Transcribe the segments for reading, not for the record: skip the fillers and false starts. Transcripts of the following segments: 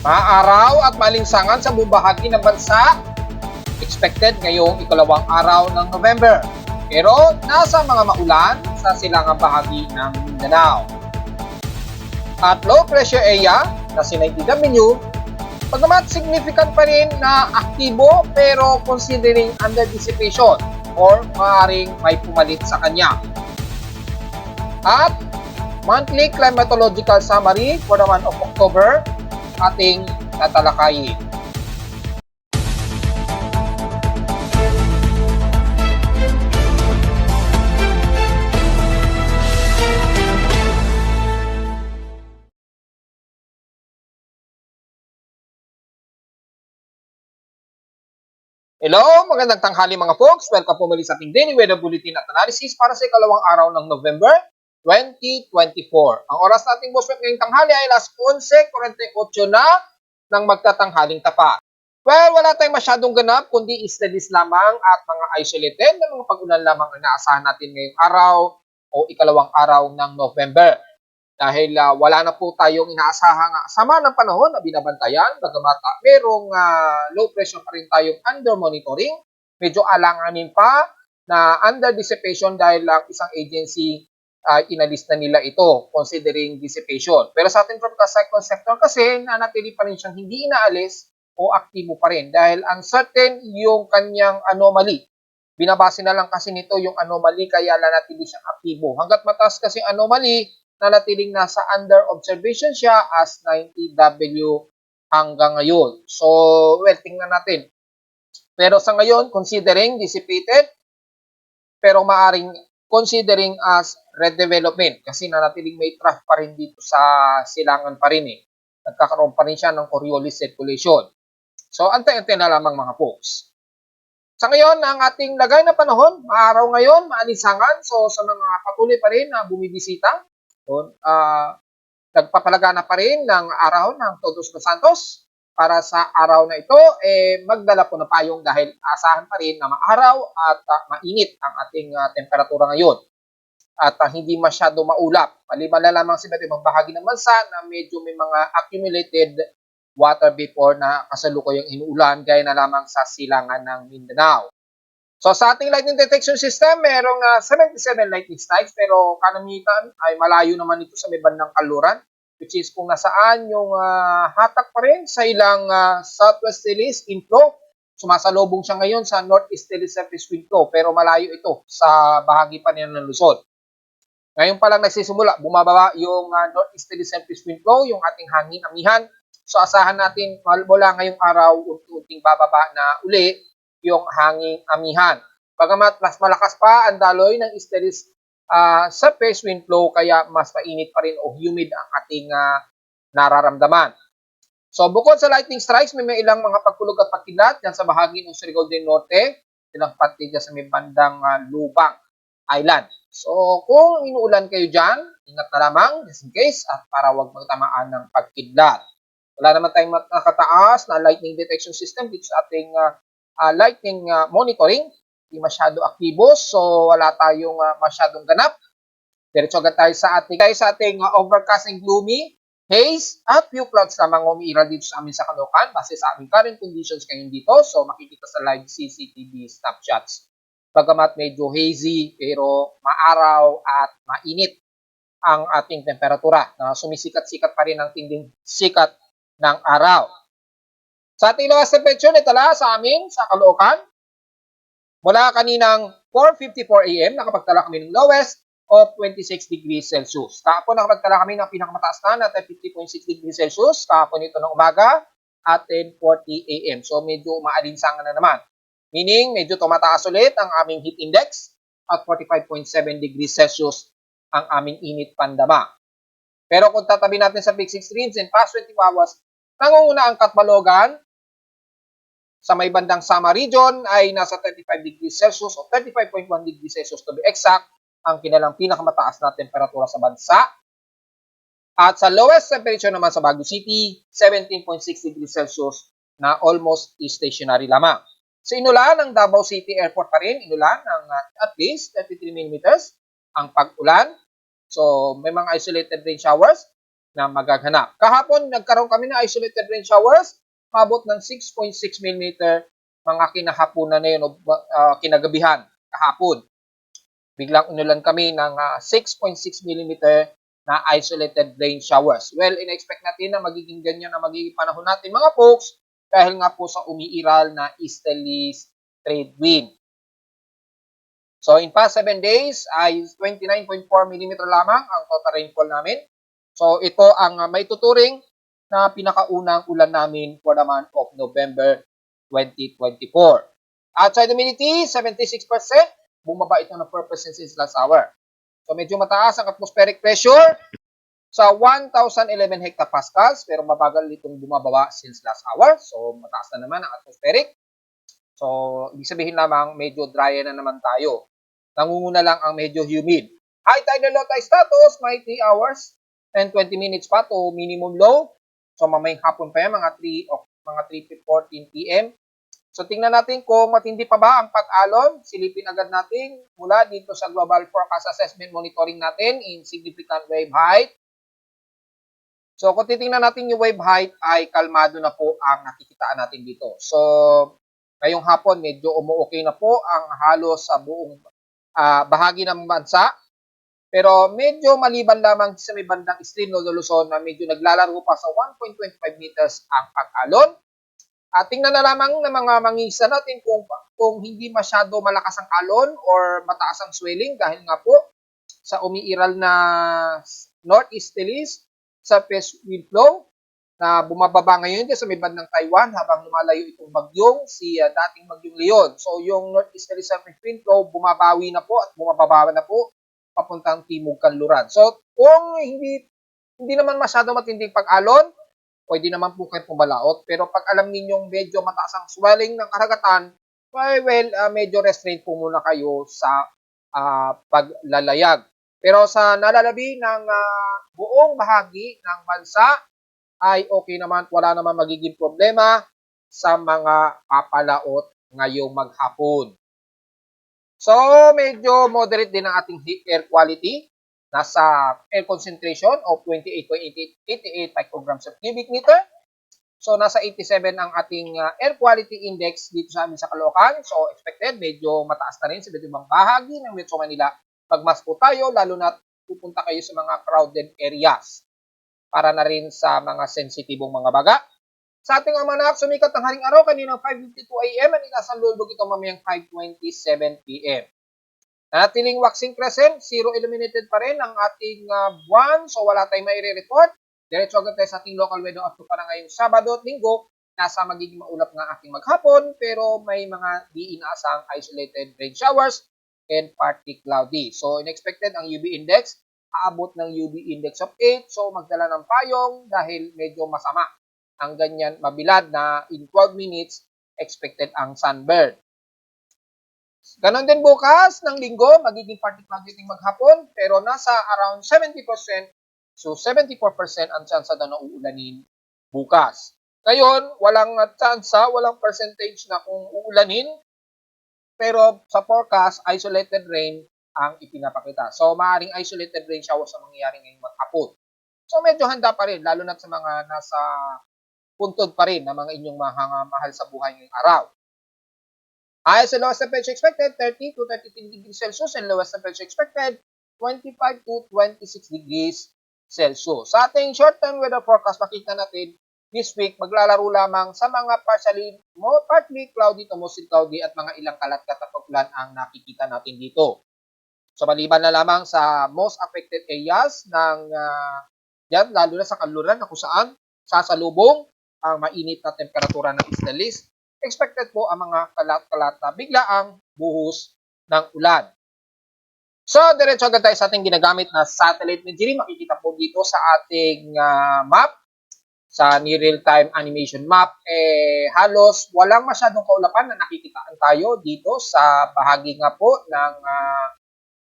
Maaraw at malinsangan sa buong bahagi ng bansa, expected ngayong ikalawang araw ng November. Pero nasa mga maulan sa silangang bahagi ng Mindanao. At low pressure area na si 90W, pagkamat significant pa rin na aktibo pero considering under dissipation or maaaring may pumalit sa kanya. At monthly climatological summary for the month of October ating tatalakayin. Hello, magandang tanghali mga folks. Welcome po muli sa ating Daily Weather Bulletin at Analysis para sa ikalawang araw ng November 2024. Ang oras nating boswet ngayong tanghali ay alas 11:48 na ng magtatanghaling tapat. Well, wala tayong masyadong ganap kundi studies lamang at mga isolated na mga pag-ulan lamang ang inaasahan natin ngayong araw o ikalawang araw ng November. Dahil wala na po tayong inaasahang sama ng panahon na binabantayan, bagamat merong low pressure pa rin tayong under monitoring. Medyo alanganin pa na under dissipation dahil lang isang agency inalis na nila ito considering dissipation. Pero sa ating tropical cyclone sector kasi nanatili pa rin siyang hindi inaalis o aktibo pa rin dahil uncertain yung kanyang anomaly. Binabase na lang kasi nito yung anomaly kaya nanatili siyang aktibo. Hanggat mataas kasi anomaly, nanatiling nasa under observation siya as 90W hanggang ngayon. So, well, tingnan natin. Pero sa ngayon, considering dissipated, pero maaring considering as red development kasi nanatiling may trough pa rin dito sa silangan pa rin eh. Nagkakaroon pa rin siya ng Coriolis circulation. So, antay-antay na lamang mga folks. Sa ngayon, ang ating lagay na panahon, maaraw ngayon, maalinsangan. So, sa mga patuloy pa rin na bumibisita, nagpapalagana pa rin ng araw ng Todos los Santos para sa araw na ito magdala po ng payong dahil asahan pa rin na maaraw at mainit ang ating temperatura ngayon at hindi masyado maulap. Maliban na lamang sa iba't ibang bahagi ng bansa na medyo may mga accumulated water vapor na kasalukuyang inuulan gaya na lamang sa silangan ng Mindanao. So sa ating lightning detection system, merong 77 lightning strikes pero kanamitan ay malayo naman ito sa may bandang kaluran which is kung nasaan yung hatak pa rin sa ilang southwesterlies inflow. Sumasalubong siya ngayon sa northeasterly surface wind flow pero malayo ito sa bahagi pa niya ng Luzon. Ngayon pa lang nagsisimula, bumababa yung northeasterly surface wind flow, yung ating hangin amihan. So asahan natin mula ngayong araw unti-unting bababa na uli yung hanging amihan. Bagamat mas malakas pa ang daloy ng easterly surface wind flow kaya mas mainit pa rin o humid ang ating nararamdaman. So bukod sa lightning strikes, may ilang mga pagkulog at pagkilat dyan sa bahagi ng Surigao del Norte, ilang pati dyan sa may bandang Lubang Island. So kung inuulan kayo dyan, ingat na lamang just in case at para wag magtamaan ng pagkidlat. Wala naman tayong nakataas na lightning detection system dito sa ating lightning monitoring, hindi masyado aktibo, so wala tayong masyadong ganap. Diretso agad tayo sa ating overcast and gloomy, haze, at few clouds lamang umiiral dito sa amin sa Caloocan base sa aming current conditions ngayon dito, so makikita sa live CCTV snapshots. Bagamat medyo hazy, pero maaraw at mainit ang ating temperatura na sumisikat-sikat pa rin ang tinding sikat ng araw. Sa ating lowest temperature, itala sa amin, sa Caloocan, mula kaninang 4:54 AM, nakapagtala kami ng lowest of 26 degrees Celsius. Kahapon, nakapagtala kami ng pinakamataas na 30.6 degrees Celsius. Kahapon ito ng umaga at 10:40 AM. So, medyo maalinsangan na naman. Meaning, medyo tumataas ulit ang aming heat index at 45.7 degrees Celsius ang aming init pandama. Pero kung tatabi natin sa peak extremes in past 24 hours, nangunguna ang Catbalogan sa may bandang Sama region ay nasa 35 degrees Celsius o 35.1 degrees Celsius to be exact ang kinalang pinakamataas na temperatura sa bansa. At sa lowest temperature naman sa Baguio City, 17.6 degrees Celsius na almost stationary lamang. Sa inulan ng Davao City Airport pa rin, inulan ng at least 33 millimeters ang pag-ulan. So may mga isolated rain showers. na magaganap. Kahapon, nagkaroon kami ng isolated rain showers, mabot ng 6.6 mm mga kinahaponan na yun o kinagabihan kahapon. Biglang unulan kami ng 6.6 mm na isolated rain showers. Well, in-expect natin na magiging ganyan na magiging panahon natin mga folks dahil nga po sa umiiral na easterly trade wind. So, in past 7 days ay 29.4 mm lamang ang total rainfall namin. So, ito ang may tuturing na pinakaunang ulan namin for the month of November 2024. Outside humidity, 76%. Bumaba ito ng 4% since last hour. So, medyo mataas ang atmospheric pressure sa 1,011 hectopascals pero mabagal itong bumababa since last hour. So, mataas na naman ang atmospheric. So, ibig sabihin lamang medyo dry na naman tayo. Nangunguna lang ang medyo humid. High tide and low tide status, may 3 hours and 20 minutes pa to minimum low. So, mamayang hapon pa yan, mga 3:14 p.m. So, tingnan natin kung matindi pa ba ang pag-alon. Silipin agad natin mula dito sa Global Forecast Assessment Monitoring natin in significant wave height. So, kung titingnan natin yung wave height ay kalmado na po ang nakikitaan natin dito. So, ngayong hapon medyo umu-okay na po ang halos sa buong bahagi ng bansa. Pero medyo maliban lamang sa may bandang extreme no Luzon na medyo naglalaro pa sa 1.25 meters ang pag-alon. At tingnan na lamang ng mga mangisa natin kung hindi masyado malakas ang alon or mataas ang swelling dahil nga po sa umiiral na northeasterlies sa southwest wind flow na bumababa ngayon sa may bandang Taiwan habang lumalayo itong bagyong dating bagyong Leon. So yung northeasterly southwest wind flow bumabawi na po at bumababa na po papuntang Timog Kanluran. So, kung hindi naman masyado matinding pag-alon, pwede naman po kayo pumalaot. Pero pag alam ninyong medyo mataas ang swelling ng karagatan, medyo restraint po muna kayo sa paglalayag. Pero sa nalalabi ng buong bahagi ng bansa, ay okay naman, wala naman magiging problema sa mga papalaot ngayong maghapon. So, medyo moderate din ang ating air quality. Nasa air concentration of 28.88 micrograms per cubic meter. So, nasa 87 ang ating air quality index dito sa amin sa Caloocan. So, expected, medyo mataas na rin sa ibang bahagi ng Metro Manila. Pagmas po tayo, lalo na pupunta kayo sa mga crowded areas para na rin sa mga sensitibong mga baga. Sa ating almanac, sumikat ng haring araw kaninang 5:52 a.m. at inasalulbog ito mamayang 5:27 p.m. Natiling waxing crescent, zero illuminated pa rin ang ating buwan. So wala tayong maire-report. Diretso agad tayo sa ating local weather up to para ngayong Sabado at Linggo. Nasa magiging maulap nga ating maghapon pero may mga di inaasang isolated rain showers and partly cloudy. So unexpected ang UV index, aabot ng UV index of 8. So magdala ng payong dahil medyo masama ang ganyan mabilad na in 12 minutes expected ang sunburn. Ganon din bukas ng Linggo, magiging partly cloudy maghapon pero nasa around 70%, so 74% ang tsansa na uuulanin bukas. Ngayon, walang tsansa, walang percentage na kung uulanin pero sa forecast, isolated rain ang ipinapakita. So, maaaring isolated rain showers ang mangyayari ngayong maghapon. So, medyo handa pa rin, lalo na sa mga nasa puntod pa rin ng mga inyong mahal sa buhay ngayong araw. Highest and lowest temperature expected, 30 to 33 degrees Celsius and lowest temperature expected, 25 to 26 degrees Celsius. Sa ating short-term weather forecast, makita natin this week, maglalaro lamang sa mga partly cloudy to mostly cloudy at mga ilang kalat-kat na pag-ulan ang nakikita natin dito. So, maliban na lamang sa most affected areas ng yan, lalo na sa Kanluran na kung saan sasalubong ang mainit na temperatura ng easterlies, expected po ang mga kalat-kalat na biglaang buhos ng ulan. So, diretso agad tayo sa ating ginagamit na satellite imagery. Makikita po dito sa ating map, sa near real-time animation map, halos walang masyadong kaulapan na nakikitaan tayo dito sa bahagi nga po ng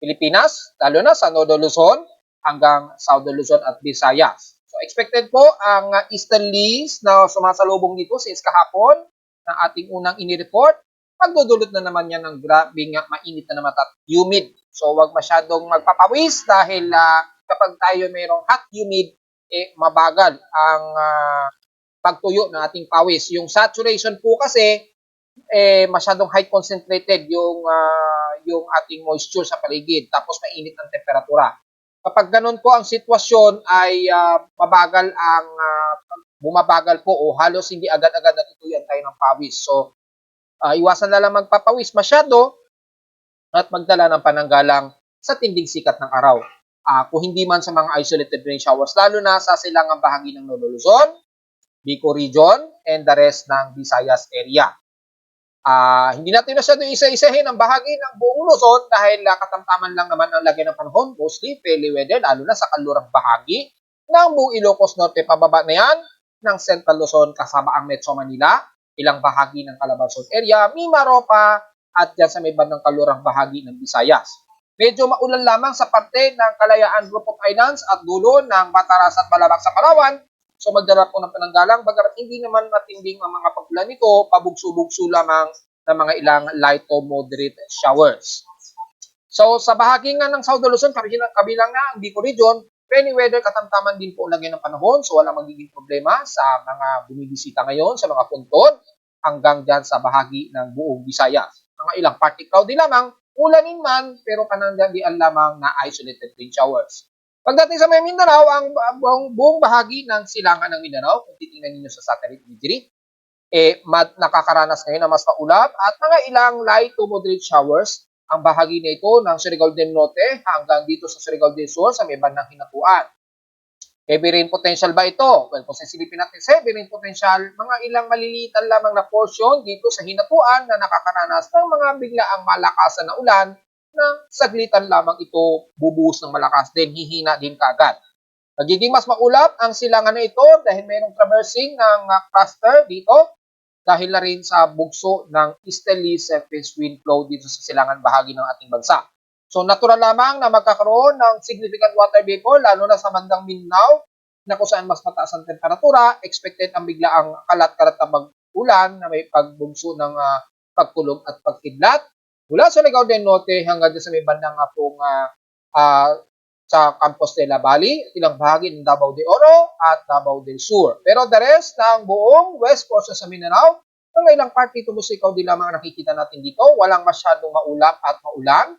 Pilipinas, lalo na sa Northern Luzon hanggang Southern Luzon at Visayas. So, expected po ang easterlies na sumasalubong dito since kahapon na ating unang inireport. Magdudulot na naman yan ng grabing mainit na naman at humid. So, wag masyadong magpapawis dahil kapag tayo mayroong hot, humid, mabagal ang pagtuyo ng ating pawis. Yung saturation po kasi masyadong high concentrated yung ating moisture sa paligid tapos mainit ang temperatura. Kapag ganun po ang sitwasyon ay bumabagal po o halos hindi agad-agad natutuyan tayo ng pawis. So iwasan na lang magpapawis masyado at magdala ng pananggalang sa tinding sikat ng araw. Kung hindi man sa mga isolated rain showers, lalo na sa silangang bahagi ng Luzon, Bicol region, and the rest ng Visayas area. Hindi natin masyado isa-isahin ang bahagi ng buong Luzon dahil katamtaman lang naman ang lagay ng panahon, mostly fairly weather, lalo na sa kalurang bahagi ng buong Ilocos Norte, pababa na yan ng Central Luzon kasama ang Metro Manila, ilang bahagi ng Calabarzon area, Mimaropa, at dyan sa may bandang kalurang bahagi ng Visayas. Medyo maulan lamang sa parte ng Kalayaan Group of Islands at dulo ng Bataras at Balabac sa Palawan. So magdala po ng pananggalang, bagamat hindi naman matinding ang mga pagulan nito, pabugso-bugso lamang ng mga ilang light to moderate showers. So sa bahagi nga ng South Luzon, kabilang na ang Bicol region, rainy weather, katamtaman din po lagay ng panahon, so wala magiging problema sa mga bumibisita ngayon, sa mga puntod, hanggang dyan sa bahagi ng buong Visayas. Mga ilang party cloudy lamang, ulanin man, pero panandiyan lamang na isolated rain showers. Pagdating sa may Mindanao, ang buong bahagi ng silangan ng Mindanao, kung titingnan ninyo sa satellite imagery, nakakaranas ngayon ng mas maulap at mga ilang light to moderate showers ang bahagi na ito ng Surigao del Norte hanggang dito sa Surigao del Sur sa may bandang Hinatuan. Heavy rain potential ba ito? Well, kung sisilipin natin sa heavy rain potential, mga ilang malilitan lamang na portion dito sa Hinatuan na nakakaranas ng mga biglaang malakasan na ulan na saglitan lamang ito bubuhos ng malakas din, hihina din kaagad. Magiging mas maulap ang silangan na ito dahil mayroong traversing ng cluster dito dahil na rin sa bugso ng easterly surface wind flow dito sa silangan bahagi ng ating bansa. So natural lamang na magkakaroon ng significant water vapor lalo na sa bandang Mindanao na kung saan mas mataas ang temperatura, expected ang biglaang kalat-kalat na mag-ulan na may pagbugso ng pagkulog at pagkidlat mula sa Surigao del Norte hanggang sa may bandang sa Campos de la Valley, ilang bahagi ng Davao de Oro at Davao del Sur. Pero the rest ng buong west portion sa Mindanao, ang ilang part dito musikaw din lamang ang nakikita natin dito, walang masyadong maulap at maulan.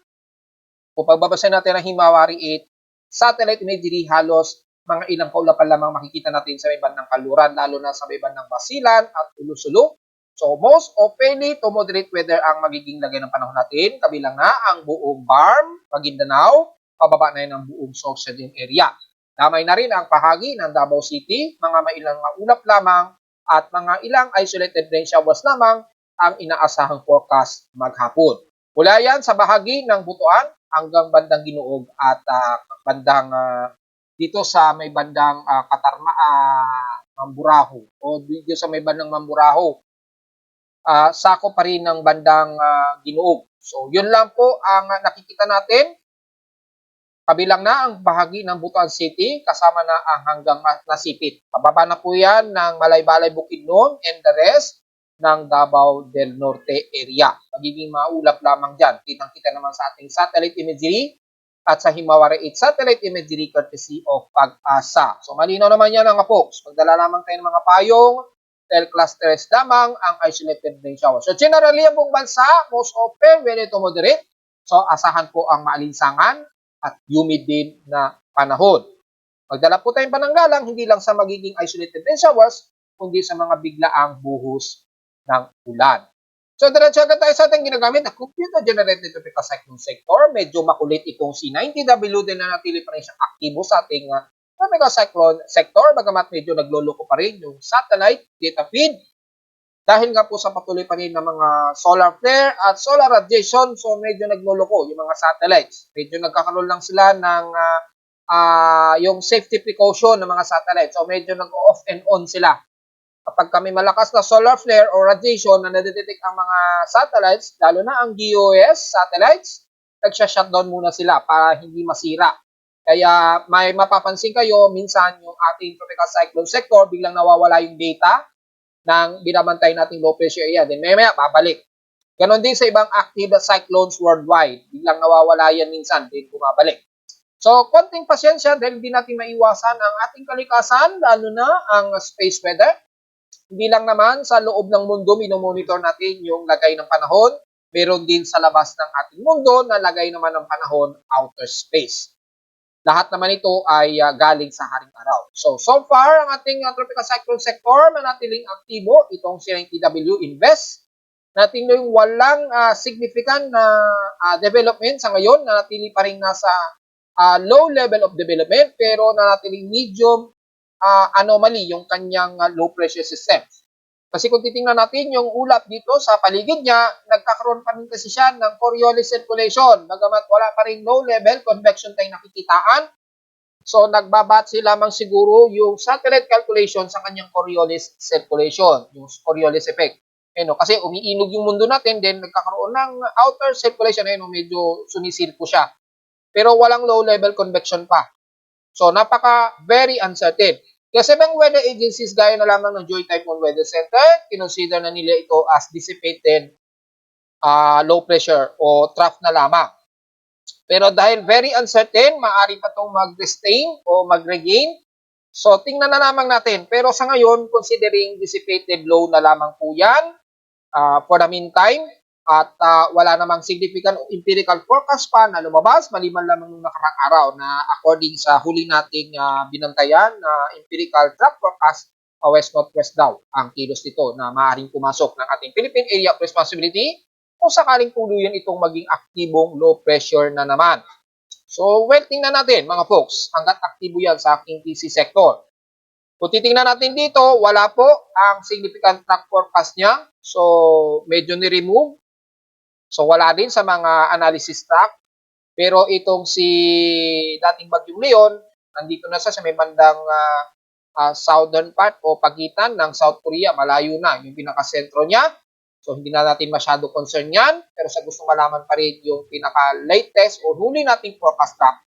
Kung pagbabasa natin ang Himawari 8, satellite imagery, halos mga ilang kaulapan lamang makikita natin sa may bandang Kaluran, lalo na sa may bandang Basilan at Ulusulu. So most of fairly to moderate weather ang magiging lagay ng panahon natin, kabilang na ang buong Barm, Maguindanao, pababa na yun ang buong Sorsogon area. Damay na rin ang bahagi ng Davao City, mga mailang ulap lamang at mga ilang isolated rain showers lamang ang inaasahang forecast maghapon. Mula yan sa bahagi ng Butuan hanggang bandang Ginuog at bandang dito sa may bandang Mamburao o dito sa may bandang Mamburao. Sako pa rin ng bandang Ginuog. So yun lang po ang nakikita natin. Kabilang na ang bahagi ng Butuan City kasama na ang hanggang Nasipit. Pababa na po yan ng Malay-Balay, Bukidnon and the rest ng Davao del Norte area. Magiging maulap lamang dyan. Kitang-kita naman sa ating satellite imagery at sa Himawari 8 satellite imagery courtesy of Pag-asa. So malinaw naman yan mga folks. Magdala lamang tayo ng mga payong, dahil clusters lamang ang isolated rain shower. So generally ang buong bansa, most open, very to moderate. So asahan po ang maalinsangan at humid din na panahon. Magdala po tayong pananggalang hindi lang sa magiging isolated rain showers, kundi sa mga biglaang buhos ng ulan. So diretso agad tayo sa ating ginagamit na computer-generated tropical cyclone sector. Medyo makulit itong si 90W din na natili pa rin siyang aktibo sa ating tropical cyclone sector, bagamat medyo nagloloko pa rin yung satellite data feed. Dahil nga po sa patuloy pa rin ng mga solar flare at solar radiation, so medyo nagloloko yung mga satellites. Medyo nagkakaroon lang sila ng yung safety precaution ng mga satellites. So medyo nag-off and on sila. Kapag kami malakas na solar flare or radiation na nadedetect ang mga satellites, lalo na ang GOES satellites, nagsha-shutdown muna sila para hindi masira. Kaya may mapapansin kayo, minsan yung ating tropical cyclone sector, biglang nawawala yung data ng binabantay nating low pressure area. Then maya babalik. Ganon din sa ibang active cyclones worldwide. Biglang nawawala yan minsan, then bumabalik. So, konting pasyensya dahil hindi natin maiwasan ang ating kalikasan, lalo na ang space weather. Hindi lang naman sa loob ng mundo minomonitor natin yung lagay ng panahon, meron din sa labas ng ating mundo na lagay naman ng panahon outer space. Lahat naman ito ay galing sa haring araw. So far, ang ating tropical cyclone sector manatiling aktibo, itong CNTW Invest. Natiling walang significant na development sa ngayon, nanatili pa rin nasa low level of development, pero nanatiling medium anomaly yung kanyang low pressure system. Kasi kung titingnan natin yung ulap dito sa paligid niya, nagkakaroon pa rin kasi siya ng Coriolis circulation. Bagamat wala pa rin low level convection tayong nakikitaan. So nagbabase lamang siguro yung satellite calculation sa kanyang Coriolis circulation, yung Coriolis effect. Kasi umiinog yung mundo natin, then nagkakaroon ng outer circulation, medyo sumisil po siya. Pero walang low level convection pa. So napaka very uncertain. Kasi bang weather agencies gaya na lamang ng Joint Typhoon Weather Center, kinonsider na nila ito as dissipated low pressure o trough na lamang. Pero dahil very uncertain, maaari pa itong mag-restain o mag-regain. So tingnan na lamang natin. Pero sa ngayon, considering dissipated low na lamang po yan for the meantime. At wala namang significant empirical forecast pa na lumabas, maliban lamang nung nakarang araw na according sa huli nating binantayan na empirical track forecast, west-northwest daw ang kilos nito na maaaring pumasok ng ating Philippine Area of Responsibility kung sakaling tuluyan itong maging aktibong low pressure na naman. So, well, tingnan natin mga folks, hanggat aktibo yan sa aking TC sector. Kung titingnan natin dito, wala po ang significant track forecast niya. So, medyo ni-remove. So, wala din sa mga analysis track. Pero itong si dating Bagyong Leon, nandito na siya sa may bandang southern part o pagitan ng South Korea. Malayo na yung pinaka-sentro niya. So, hindi na natin masyado concern yan. Pero sa gusto malaman pa rin yung pinaka-latest o huli nating forecast track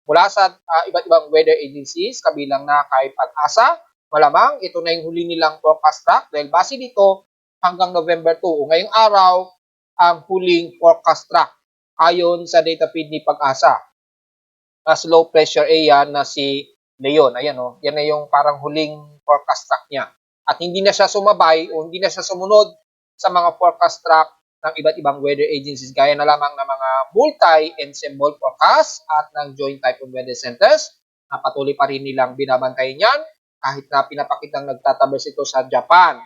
mula sa iba't ibang weather agencies, kabilang na kay Pag-asa. Malamang ito na yung huli nilang forecast track dahil base dito hanggang November 2 o ngayong araw ang huling forecast track ayon sa data feed ni Pag-asa as low pressure area na si Leon. Ayan yan na yung parang huling forecast track niya. At hindi na siya sumabay o hindi na siya sumunod sa mga forecast track ng iba't ibang weather agencies gaya na lamang ng mga multi-ensemble forecast at ng Joint Typhoon Weather Centers na patuloy pa rin nilang binabantayan yan kahit na pinapakitang nagtatabers ito sa Japan.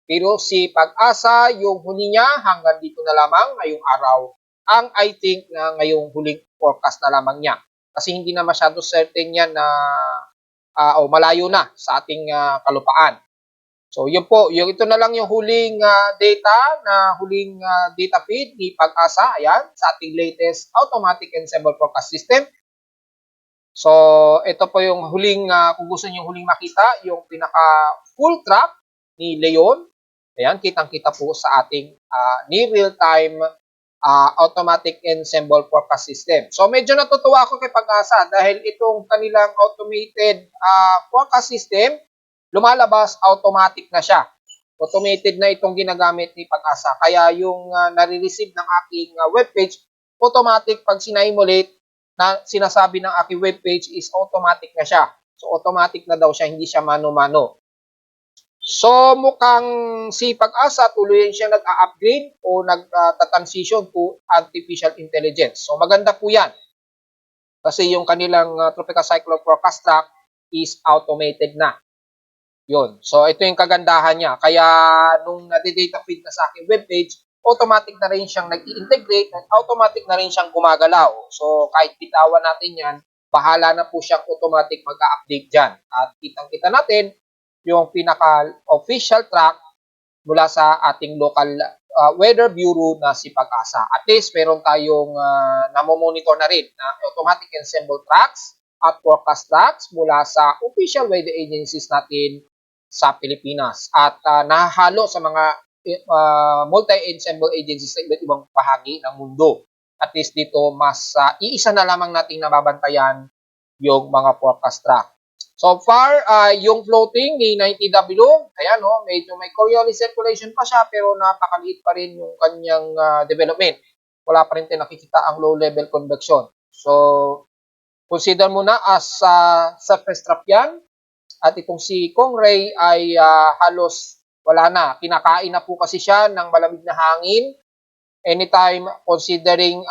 Pero si Pag-asa, yung huli niya hanggang dito na lamang ngayong araw ang I think na ngayong huling forecast na lamang niya. Kasi hindi na masyado certain yan na o malayo na sa ating kalupaan. So yun po, ito na lang yung huling data data feed ni Pag-asa, ayan, sa ating latest automatic ensemble forecast system. So ito po yung huling, kung gusto niyo huling makita, yung pinaka full track ni Leon. Ayan, kitang-kita po sa ating near real-time automatic ensemble forecast system. So medyo natutuwa ako kay Pag-asa dahil itong kanilang automated forecast system, lumalabas automatic na siya. Automated na itong ginagamit ni Pag-asa. Kaya yung nare-receive ng aking webpage, automatic pag sinimulate na sinasabi ng aking webpage is automatic na siya. So automatic na daw siya, hindi siya mano-mano. So mukhang si Pag-asa tuloy siyang nag-a-upgrade o nag-transition to artificial intelligence. So maganda po yan. Kasi yung kanilang tropical cyclone forecast track is automated na. Yun. So, ito yung kagandahan niya. Kaya, nung nade-data feed na sa aking webpage, automatic na rin siyang nag-integrate at automatic na rin siyang gumagalaw. So, kahit bitawan natin yan, bahala na po siyang automatic mag-update dyan. At kitang-kita natin yung pinaka-official track mula sa ating local weather bureau na si Pag-asa. At least, meron tayong namomonitor na rin na automatic ensemble tracks at forecast tracks mula sa official weather agencies natin sa Pilipinas at nahahalo sa mga multi-ensemble agencies sa iba't ibang bahagi ng mundo. At least dito, mas iisa na lamang nating nababantayan yung mga forecast track. So far, yung floating ni 90W, ayan medyo may Coriolis circulation pa siya pero napakaliit pa rin yung kanyang development. Wala pa rin tayo nakikita ang low level convection. So, Consider mo na as surface trap yan. At itong si Kong Ray ay halos wala na. Kinakain na po kasi siya ng malamig na hangin. Anytime considering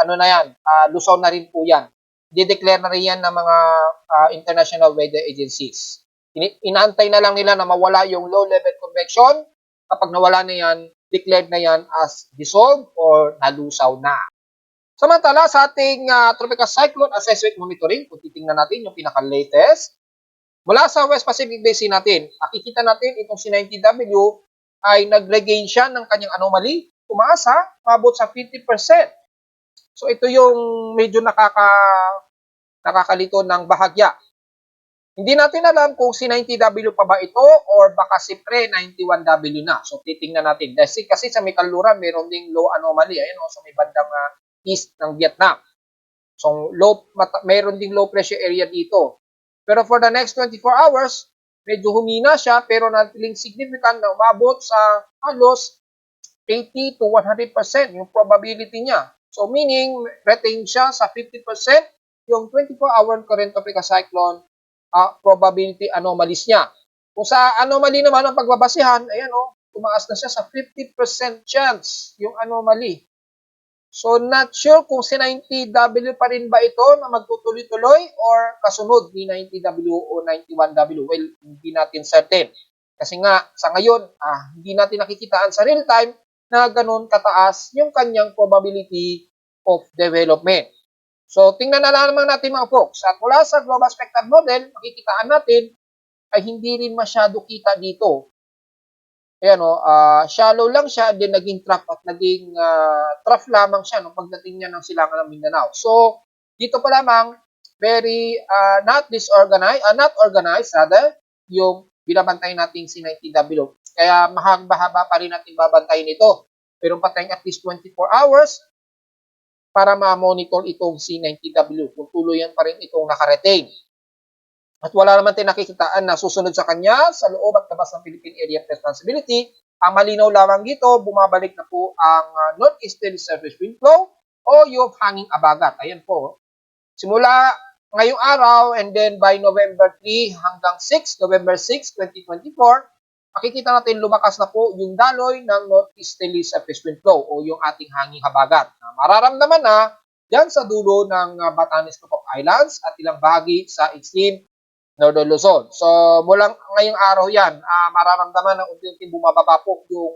ano na yan, Luzon na rin po yan. Dideclare na rin yan ng mga international weather agencies. Inaantay na lang nila na mawala yung low level convection. Kapag nawala na yan, declared na yan as dissolved or nalusaw na. Samantala sa ating tropical cyclone assessment monitoring, kung titingnan natin yung pinaka-latest, mula sa West Pacific Basin natin, makikita natin itong si 90W ay nag-regain siya ng kanyang anomaly, tumaas mabot sa 50%. So ito yung medyo nakakalito ng bahagya. Hindi natin alam kung si 90W pa ba ito or baka si pre-91W na. So titingnan natin. Kasi sa may kanluran, meron ding low anomaly. Ayan sa may bandang east ng Vietnam. So meron ding low pressure area dito. Pero for the next 24 hours, medyo humina siya pero natiling significant na umabot sa halos 80 to 100% yung probability niya. So meaning, retain siya sa 50% yung 24-hour current tropical cyclone probability anomalies niya. Kung sa anomaly naman ang pagbabasihan, ayan tumaas na siya sa 50% chance yung anomaly. So, not sure kung si 90W pa rin ba ito na magtutuloy-tuloy or kasunod ni 90W o 91W. Well, hindi natin certain. Kasi nga, sa ngayon, hindi natin nakikitaan sa real time na ganun kataas yung kanyang probability of development. So, tingnan na lang naman natin mga folks. At mula sa Global Spectrum Model, makikitaan natin ay hindi rin masyado kita dito. Ayan shallow lang siya, then naging trough at naging trough lamang siya nung pagdating niya ng silangan ng Mindanao. So, dito pa lamang, very not organized rather, yung binabantayan natin si 90W. Kaya mahaba pa rin natin babantayin ito. Pero patayang at least 24 hours para ma-monitor itong si 90W kung tuluyan pa rin itong nakaretain. At wala naman tayong nakikitaan na susunod sa kanya sa loob at labas ng Philippine Area of Responsibility. Ang malinaw lamang dito, bumabalik na po ang northeasterly surface wind flow o yung hanging abagat. Ayan po. Simula ngayong araw and then by November 3 hanggang 6, November 6, 2024, makikita natin lumakas na po yung daloy ng northeasterly surface wind flow o yung ating hanging habagat. Mararamdaman na dyan sa dulo ng Batanes Group of Islands at ilang bahagi sa extreme Northern Luzon. So, mula ngayong araw yan, mararamdaman na unti-unti bumababa po yung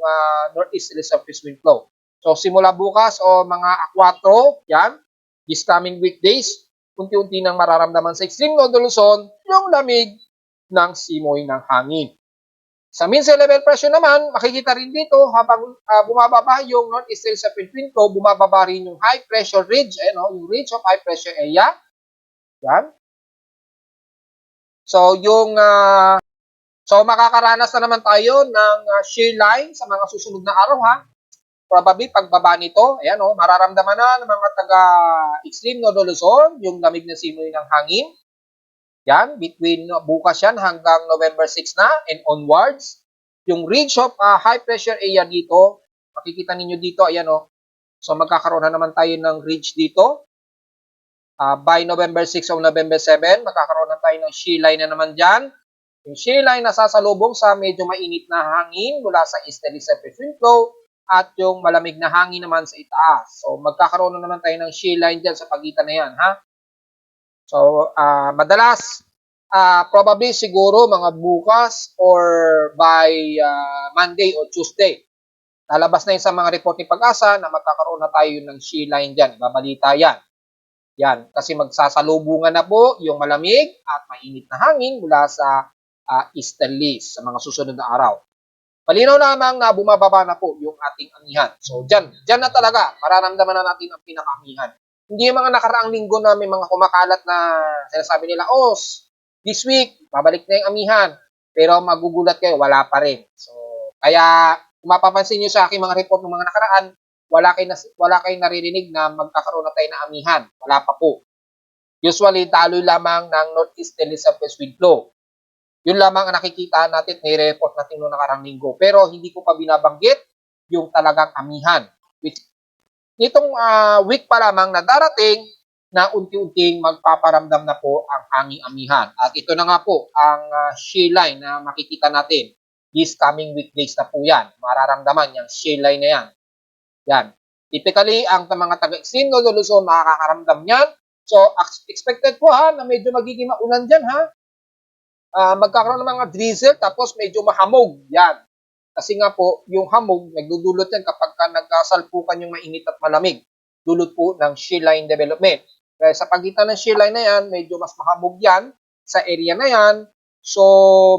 northeasterly surface wind flow. So, simula bukas o mga 4, yan, this coming weekdays, unti-unti nang mararamdaman sa extreme Northern Luzon yung lamig ng simoy ng hangin. Sa mean sea level pressure naman, makikita rin dito habang bumababa yung northeasterly surface wind flow, bumababa rin yung high pressure ridge, yung ridge of high pressure area. Yan. So, makakaranas na naman tayo ng shear line sa mga susunod na araw Probably pagbaba nito, ayan mararamdaman na ng mga taga-extreme Northern Luzon yung lamig na simoy ng hangin. Yan, between bukas yan hanggang November 6 na and onwards. Yung ridge of high pressure area dito, makikita ninyo dito, ayan So magkakaroon na naman tayo ng ridge dito. By November 6 o November 7, magkakaroon na tayo ng shear line na naman dyan. Yung shear line na sasalubong sa medyo mainit na hangin mula sa easterly surface wind flow at yung malamig na hangin naman sa itaas. So magkakaroon na naman tayo ng shear line dyan sa pagitan na yan, So, madalas, probably siguro mga bukas or by Monday or Tuesday. Lalabas na yun sa mga report ni Pag-asa na magkakaroon na tayo ng shear line dyan. Babalita yan. Yan, kasi magsasalubungan na po yung malamig at mainit na hangin mula sa easterly sa mga susunod na araw. Malinaw lamang na bumababa na po yung ating amihan. So, dyan na talaga, mararamdaman na natin ang pinaka-amihan. Hindi yung mga nakaraang linggo na may mga kumakalat na sinasabi nila, this week, babalik na yung amihan. Pero magugulat kayo, wala pa rin. So, kaya, kung mapapansin nyo sa aking mga report ng mga nakaraan, wala kayong naririnig na magkakaroon na tayo ng amihan. Wala pa po. Usually, taloy lamang ng northeasterly surface wind flow. Yun lamang ang nakikita natin, nire-report natin noong nakarang linggo. Pero hindi ko pa binabanggit yung talagang amihan. Nitong week pa lamang na darating, na unti-unting magpaparamdam na po ang hanging amihan. At ito na nga po ang shear line na makikita natin. This coming weekdays na po yan. Mararamdaman yung shear line na yan. Yan. Typically, ang mga taga-extreme Northern Luzon makakaramdam yan. So, expected po ha, na medyo magiging maulan dyan ha. Magkakaroon ng mga drizzle, tapos medyo mahamog. Yan. Kasi nga po, yung hamog, nagdudulot yan kapag nagkasalpukan yung mainit at malamig. Dulot po ng shear line development. Kaya sa pagitan ng shear line na yan, medyo mas mahamog yan sa area na yan. So,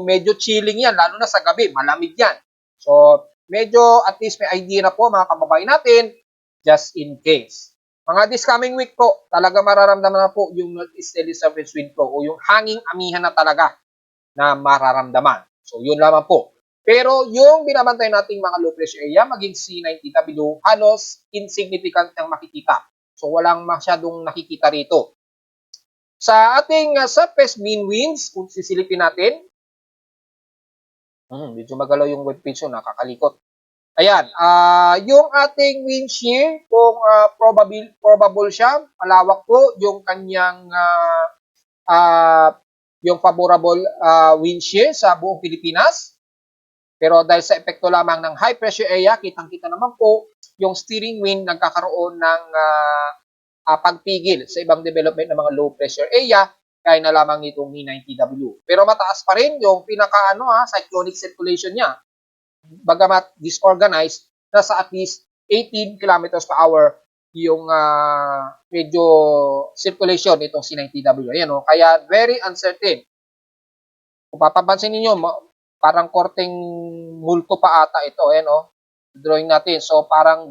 medyo chilling yan, lalo na sa gabi, malamig yan. So, medyo at least may idea na po mga kababayan natin, just in case. Mga this coming week po, talaga mararamdaman na po yung northeasterly surface wind flow o yung hanging amihan na talaga na mararamdaman. So, yun lamang po. Pero yung binabantay nating mga low pressure area, maging C90W, halos insignificant ang makikita. So, walang masyadong nakikita rito. Sa ating surface mean winds, kung sisilipin natin, medyo magalaw yung webpage yun, nakakalikot. Ayan, yung ating wind shear, kung probable siya, malawak po yung kanyang yung favorable wind shear sa buong Pilipinas. Pero dahil sa epekto lamang ng high pressure area, kitang-kita naman po yung steering wind nagkakaroon ng pagpigil sa ibang development ng mga low pressure area, kaya na lamang itong E90W. Pero mataas pa rin yung cyclonic circulation niya. Bagamat disorganized, nasa at least 18 kilometers per hour yung medyo circulation nitong C90W. Ayan, kaya very uncertain. Kung papapansin niyo, parang korteng multo pa ata ito. Ayan, drawing natin. So, parang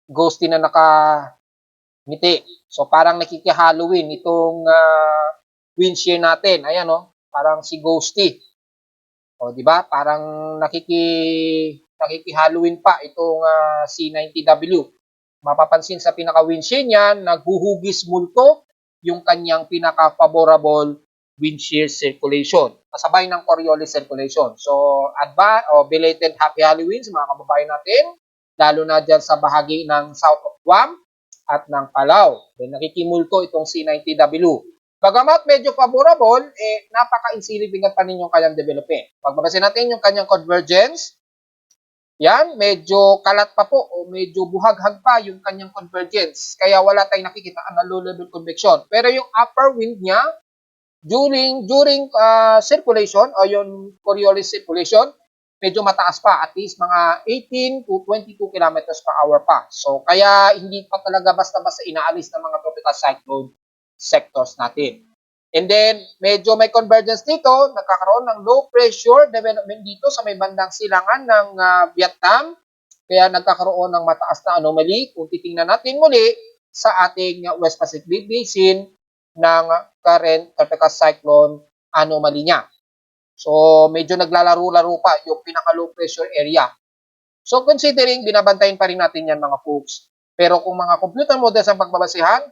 ghosty na nakangiti. So, parang nakiki-Halloween itong wind shear natin. Ayan, parang si Ghosty. O, di ba? Parang nakiki-Halloween pa itong C90W. Mapapansin sa pinaka-wind shear niya, naghuhugis multo yung kanyang pinaka-favorable wind shear circulation. Kasabay ng Coriolis circulation. So, belated Happy Halloween sa mga kababayan natin, lalo na dyan sa bahagi ng South of Guam at ng Palau. Then, nakikimulto itong C90W. Bagamat medyo favorable, napaka-insignificant pa ninyong kanyang development. Pagbabasin natin yung kanyang convergence, yan, medyo kalat pa po o medyo buhaghag pa yung kanyang convergence. Kaya wala tayong nakikita na low level convection. Pero yung upper wind niya, during circulation o yung Coriolis circulation, medyo mataas pa, at least mga 18 to 22 kilometers per hour pa. So, kaya hindi pa talaga basta-basta inaalis ng mga tropical cyclone sectors natin. And then, medyo may convergence dito, nagkakaroon ng low pressure development dito sa may bandang silangan ng Vietnam. Kaya nagkakaroon ng mataas na anomaly. Kung titingnan natin muli sa ating West Pacific Basin ng current tropical cyclone anomaly niya. So, medyo naglalaro-laro pa yung pinaka-low pressure area. So, considering, binabantayin pa rin natin yan mga folks. Pero kung mga computer models ang pagbabasihan,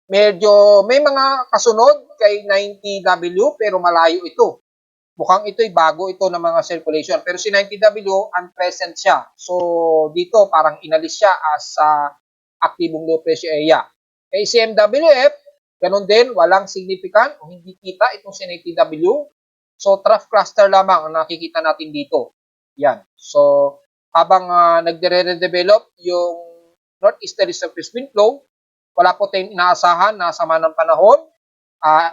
medyo may mga kasunod kay 90W pero malayo ito. Mukhang ito'y bago ito ng mga circulation. Pero si 90W, unpresent siya. So, dito parang inalis siya as aktibong low pressure area. Kay si MWF, ganun din, walang significant o hindi kita itong si 90W. So, trough cluster lamang ang nakikita natin dito. Yan. So, habang nagre-develop yung northeasterly surface wind flow, wala po tayong inaasahan na sama ng panahon.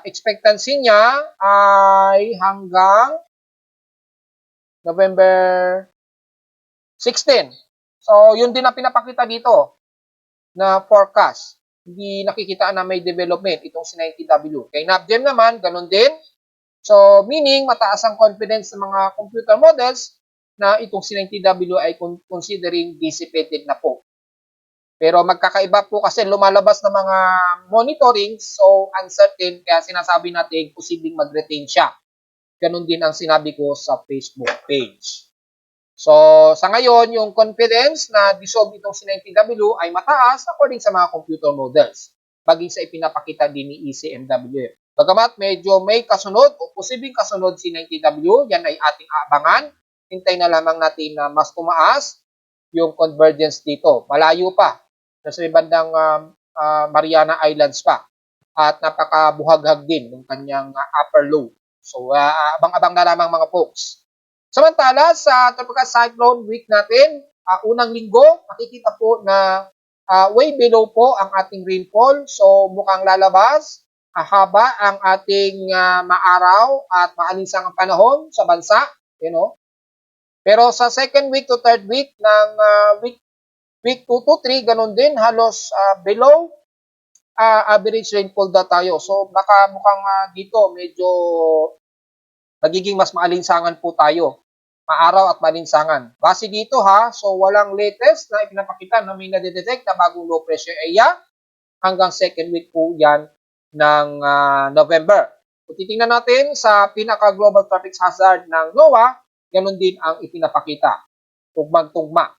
Expectancy niya ay hanggang November 16. So, yun din ang pinapakita dito na forecast. Hindi nakikita na may development itong si 90W. Kay NAVGEM naman, ganun din. So, meaning, mataas ang confidence ng mga computer models na itong si 90W ay considering dissipated na po. Pero magkakaiba po kasi lumalabas na mga monitoring, so uncertain, kaya sinasabi natin posibleng mag-retain siya. Ganun din ang sinabi ko sa Facebook page. So, sa ngayon, yung confidence na dissolve itong si 90W ay mataas according sa mga computer models, baging sa ipinapakita din ni ECMWF. Bagamat medyo may kasunod o posibleng kasunod si 90W, yan ay ating aabangan. Hintay na lamang natin na mas tumaas yung convergence dito. Malayo pa. nasa may bandang Mariana Islands pa. At napakabuhaghag din ng kanyang upper low. So, abang-abang na lamang mga folks. Samantala, sa tropical cyclone week natin, unang linggo, makikita po na way below po ang ating rainfall. So, mukhang lalabas, haba ang ating maaraw at maalinsangang panahon sa bansa. You know? Pero sa second week to third week ng week 2 to 3, ganun din, halos below average rainfall daw tayo. So, baka mukhang dito medyo magiging mas maalinsangan po tayo. Maaraw at malinsangan. Base dito so walang latest na ipinapakita na may nadedetect na bagong low pressure area hanggang second week po yan ng November. Kung titingnan natin sa pinaka-global traffic hazard ng NOAA, ganun din ang ipinapakita. Tugmang-tugma.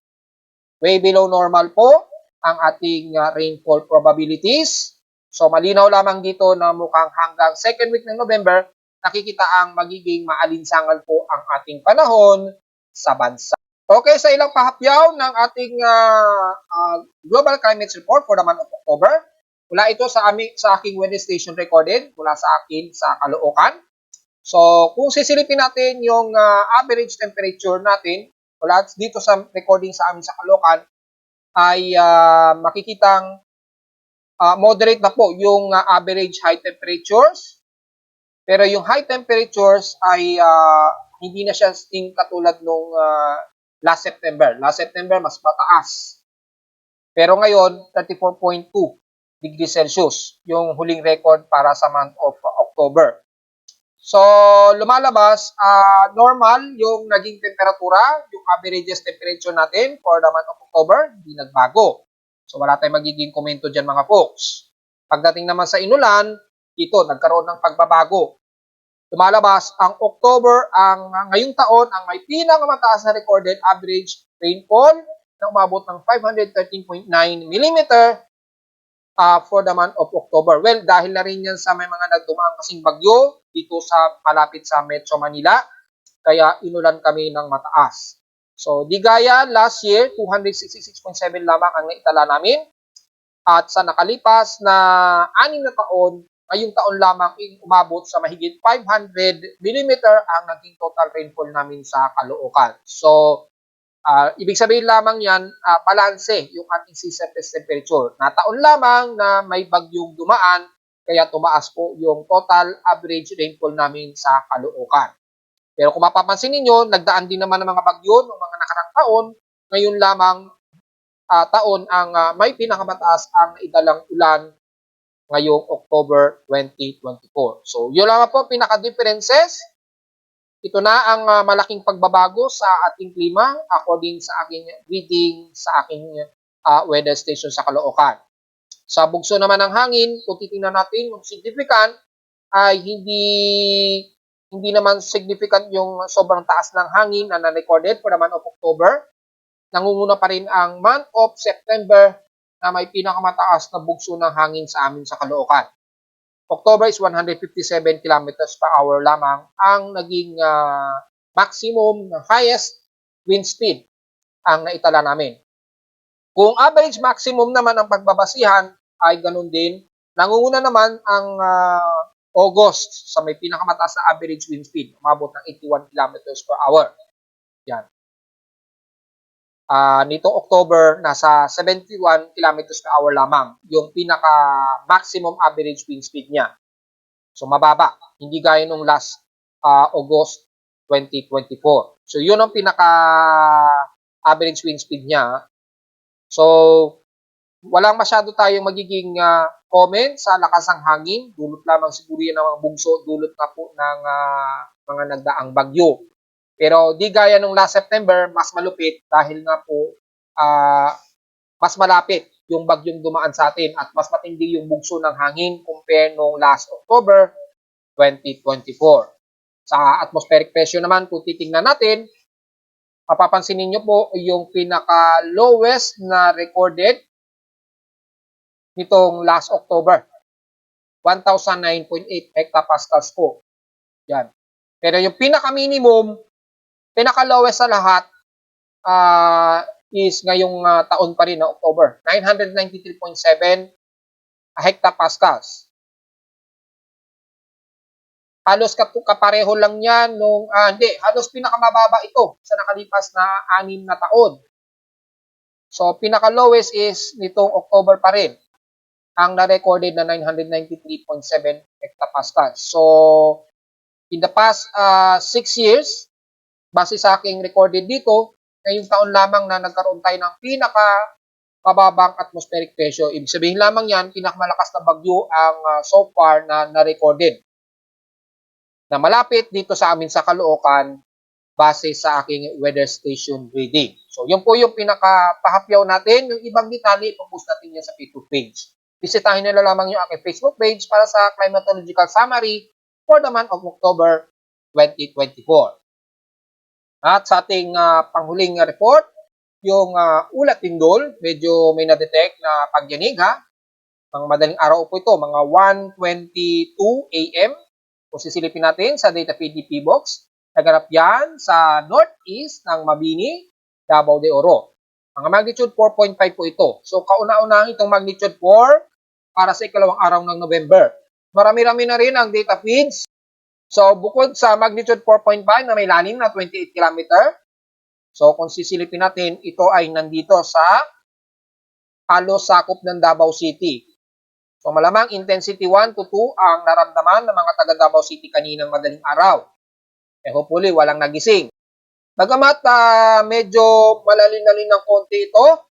Way below normal po ang ating rainfall probabilities. So malinaw lamang dito na mukhang hanggang second week ng November, nakikita ang magiging maalinsangan po ang ating panahon sa bansa. Okay, sa ilang pahapyaw ng ating Global Climate Report for the month of October, mula ito sa aking weather station recorded, mula sa akin sa Caloocan. So, kung sisilipin natin yung average temperature natin, mula dito sa recording sa amin sa Caloocan, ay makikitang moderate na po yung average high temperatures. Pero yung high temperatures ay hindi na siya katulad nung last September. Last September, mas mataas. Pero ngayon, 34.2 degrees Celsius, yung huling record para sa month of October. So, lumalabas, normal yung naging temperatura, yung averages temperature natin for the month of October, hindi nagbago. So, wala tayong magiging komento dyan mga folks. Pagdating naman sa inulan, dito, nagkaroon ng pagbabago. Lumalabas ang October, ngayong taon, ang may pinakamataas na recorded average rainfall na umabot ng 513.9 mm for the month of October. Well, dahil na rin yan sa may mga nagdumaan kasing bagyo dito sa malapit sa Metro Manila, kaya inulan kami ng mataas. So, di gaya last year, 266.7 lamang ang naitala namin. At sa nakalipas na 6 na taon, ngayong taon lamang umabot sa mahigit 500 mm ang naging total rainfall namin sa Caloocan. So, ibig sabihin lamang yan, balanse yung ating sea surface temperature. Nataon lamang na may bagyong dumaan, kaya tumaas po yung total average rainfall namin sa Caloocan. Pero kung mapapansin ninyo, nagdaan din naman ng mga bagyo noong mga nakarang taon, ngayon lamang taon ang may pinakamataas ang naidalang ulan ngayong October 2024. So, yun lang po pinaka-differences. Ito na ang malaking pagbabago sa ating klima according sa aking reading sa aking weather station sa Caloocan. Sa bugso naman ng hangin, kung titingnan natin yung significant, ay hindi naman significant yung sobrang taas ng hangin na na-recorded for the month of October. Nangunguna pa rin ang month of September na may pinakamataas na bugso ng hangin sa amin sa Caloocan. October is 157 kilometers per hour lamang ang naging maximum highest wind speed ang naitala namin. Kung average maximum naman ang pagbabasihan ay ganun din, nangunguna naman ang August sa may pinakamataas na average wind speed, umabot ng 81 kilometers per hour. Yan. Nitong October, nasa 71 kilometers per hour lamang yung pinaka-maximum average wind speed niya. So, mababa. Hindi gaya nung last August 2024. So, yun ang pinaka-average wind speed niya. So, walang masyado tayong magiging comment sa lakas ng hangin. Dulot lamang siguro yan ng mga bugso, dulot na po ng mga nagdaang bagyo. Pero di gaya nung last September, mas malupit dahil nga po mas malapit yung bagyong dumaan sa atin at mas matindi yung bugso ng hangin compare nung last October 2024. Sa atmospheric pressure naman, kung titingnan natin, mapapansin niyo po yung pinaka-lowest na recorded nitong last October. 1,009.8 hectopascals po. Yan. Pero yung pinaka-minimum, pinaka-lowest sa lahat, is ngayong taon pa rin na October. 993.7 hectopascals. Halos kapareho lang yan nung, halos pinakamababa ito sa nakalipas na 6 na taon. So, pinaka-lowest is nitong October pa rin, ang na-recorded na 993.7 hectopascals. So, in the past 6 years, base sa aking recorded dito, ngayong taon lamang na nagkaroon tayo ng pinaka-mababang atmospheric pressure. Ibig sabihin lamang yan, pinakamalakas na bagyo ang so far na na-recorded, na malapit dito sa amin sa Caloocan base sa aking weather station reading. So, yun po yung pinaka-pahapyaw natin. Yung ibang detalye, ipopost natin yan sa Facebook page. Bisitahin nila lamang yung aking Facebook page para sa climatological summary for the month of October 2024. At sa ating panghuling report, yung ulat lindol, medyo may na-detect na pagyanig ha. Mga madaling araw po ito, mga 1:22 AM. Kung sisilipin natin sa data PDP box, naganap yan sa northeast ng Mabini, Davao de Oro. Mga magnitude 4.5 po ito. So, kauna-unahang itong magnitude 4 para sa ikalawang araw ng November. Marami-rami na rin ang data feeds. So, bukod sa magnitude 4.5 na may lalim na 28 km, so kung sisilipin natin, ito ay nandito sa halos sakop ng Davao City. So, malamang intensity 1 to 2 ang naramdaman ng mga taga Davao City kaninang madaling araw. Hopefully, walang nagising. Bagamat medyo malalin-lalin ng konti ito,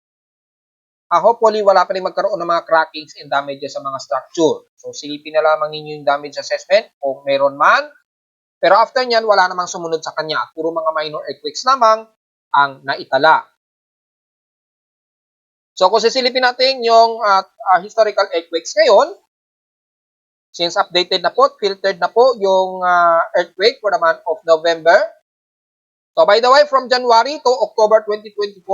hopefully, wala pa rin magkaroon ng mga crackings and damages sa mga structure. So, silipin na lamang ninyo yung damage assessment kung meron man. Pero after nyan, wala namang sumunod sa kanya. Puro mga minor earthquakes lamang ang naitala. So, kung sisilipin natin yung historical earthquakes ngayon, since updated na po, filtered na po yung earthquake for the month of November. So, by the way, from January to October 2024,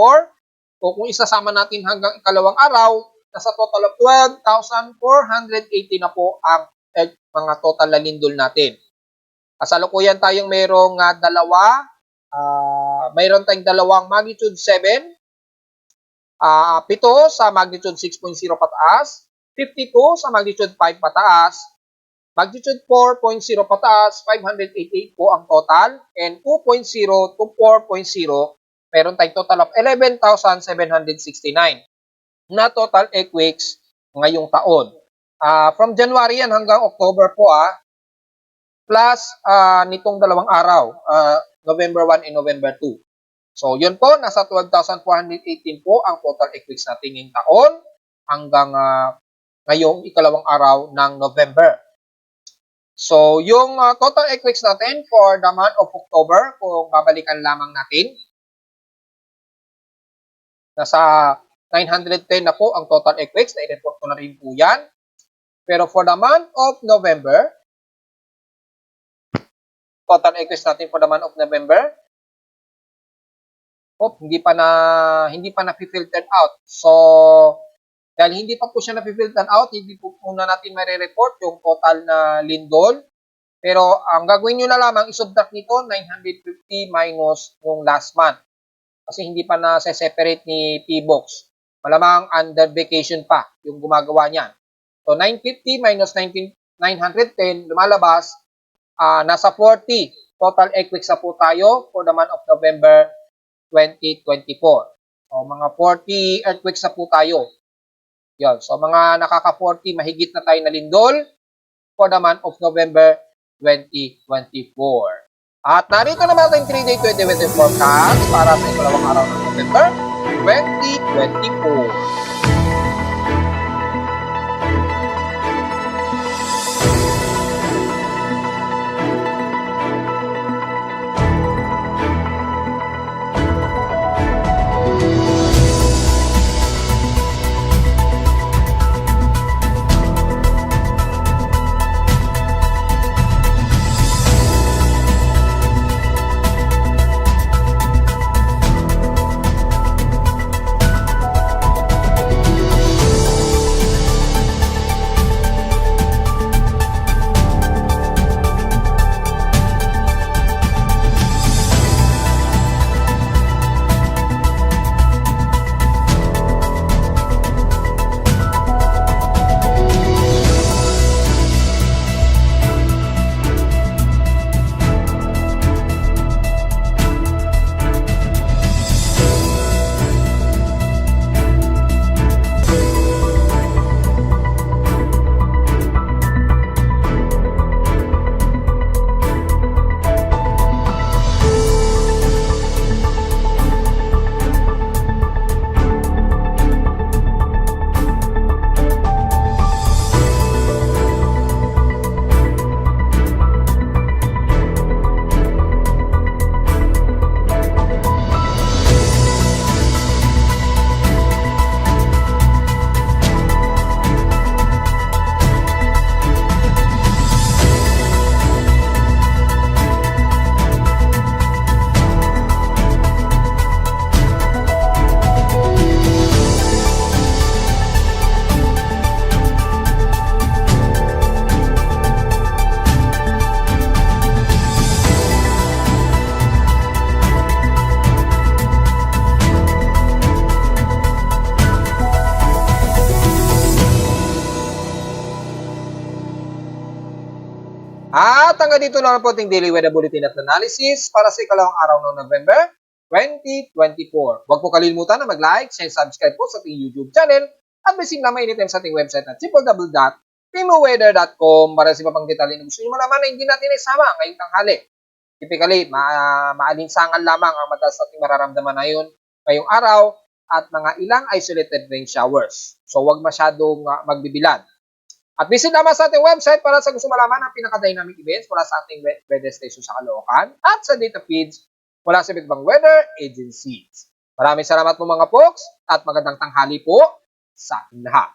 o kung isasama natin hanggang ikalawang araw, nasa total of 12,480 na po ang mga total na lindol natin. Kasalukuyan tayong mayroong mayroon tayong dalawang magnitude 7, 7 sa magnitude 6.0 pataas, 52 sa magnitude 5 pataas, magnitude 4.0 pataas, 588 po ang total, and 2.0 to 4.0, meron tayong total of 11,769 na total earthquakes ngayong taon. From January yan hanggang October po plus nitong dalawang araw, November 1 and November 2. So yun po, nasa 12,418 po ang total earthquakes natin ngayong taon hanggang ngayong ikalawang araw ng November. So yung total earthquakes natin for the month of October, kung babalikan lamang natin, nasa 910 na po ang total earthquakes, na-report ko na rin po yan. Pero for the month of November, total earthquakes natin for the month of November, hindi pa na-filtered out. So, dahil hindi pa po siya na-filtered out, hindi po muna natin may-report yung total na lindol. Pero ang gagawin nyo na lamang, isubtract nito 950 minus yung last month. Kasi hindi pa na-separate ni P-Box. Malamang under vacation pa yung gumagawa niyan. So, 950 minus 910, lumalabas, nasa 40 total earthquakes na po tayo for the month of November 2024. So, mga 40 earthquakes na po tayo. Yun. So, mga nakaka-40, mahigit na tayo na lindol for the month of November 2024. At narito naman ating 3-day 20 weather forecast para sa ikalawang araw ng November 2024. hanggang dito na lang po ating daily weather bulletin at analysis para sa ikalawang araw ng November 2024. Huwag po kalimutan na mag-like, share, subscribe po sa ating YouTube channel at may na anytime sa ating website at www.timoweather.com para sa iba pang detalye na gusto nyo malaman na hindi natin isama ngayong tanghali. Typically, maalinsangan lamang ang madalas nating mararamdaman ngayong araw at mga ilang isolated rain showers. So huwag masyadong magbibilad. At visit naman sa ating website para sa gusto malaman ang pinaka-dynamic events mula sa ating weather station sa Caloocan at sa data feeds mula sa iba't ibang weather agencies. Maraming salamat po mga folks at magandang tanghali po sa ating lahat.